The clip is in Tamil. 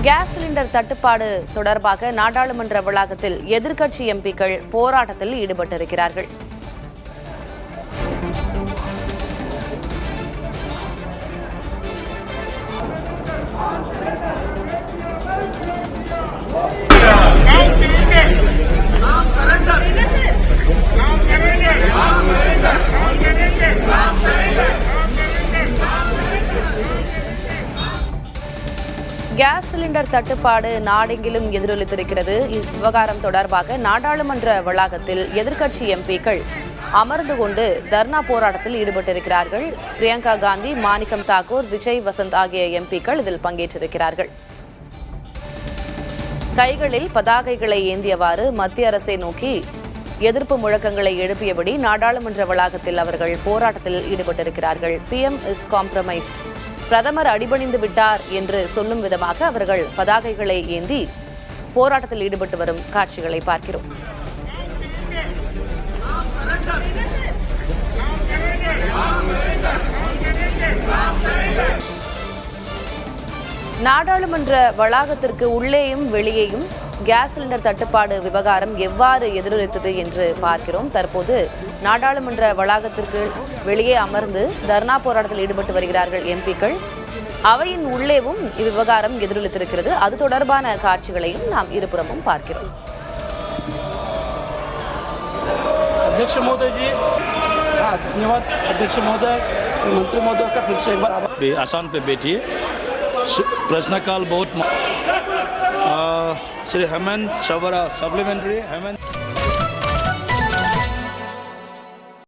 கேஸ் சிலிண்டர் தட்டுப்பாடு தொடர்பாக நாடாளுமன்ற வளாகத்தில் எதிர்க்கட்சி எம்பிக்கள் போராட்டத்தில் ஈடுபட்டிருக்கிறார்கள். கேஸ் சிலிண்டர் தட்டுப்பாடு நாடெங்கிலும் எதிரொலித்திருக்கிறது. இவ்விவகாரம் தொடர்பாக நாடாளுமன்ற வளாகத்தில் எதிர்க்கட்சி எம்பிக்கள் அமர்ந்து கொண்டு தர்ணா போராட்டத்தில் ஈடுபட்டிருக்கிறார்கள். பிரியங்கா காந்தி, மாணிக்கம் தாக்கூர், விஜய் வசந்த் ஆகிய எம்பிக்கள் இதில் பங்கேற்றிருக்கிறார்கள். கைகளில் பதாகைகளை ஏந்தியவாறு மத்திய அரசை நோக்கி எதிர்ப்பு முழக்கங்களை எழுப்பியபடி நாடாளுமன்ற வளாகத்தில் அவர்கள் போராட்டத்தில் ஈடுபட்டிருக்கிறார்கள். PM இஸ் காம்ப்ரமைஸ்ட், பிரதமர் அடிபணிந்து விட்டார் என்று சொல்லும் விதமாக அவர்கள் பதாகைகளை ஏந்தி போராட்டத்தில் ஈடுபட்டு வரும் காட்சிகளை பார்க்கிறோம். நாடாளுமன்ற வளாகத்திற்கு உள்ளேயும் வெளியேயும் கேஸ் சிலிண்டர் தட்டுப்பாடு விவகாரம் எவ்வாறு எதிரொலித்தது என்று பார்க்கிறோம். தற்போது நாடாளுமன்ற வளாகத்திற்கு வெளியே அமர்ந்து தர்ணா போராட்டத்தில் ஈடுபட்டு வருகிறார்கள் எம்பிக்கள். அவையின் உள்ளேவும் இவ்விவகாரம் எதிரொலித்திருக்கிறது. அது தொடர்பான காட்சிகளையும் நாம் இருபுறமும் பார்க்கிறோம். अध्यक्ष महोदय जी, धन्यवाद अध्यक्ष महोदय, मंत्री महोदय का फिर से एक बार आसान पे बैठिए. प्रश्नकाल बहुत श्री हेमंत सवरा सप्लीमेंट्री हेमंत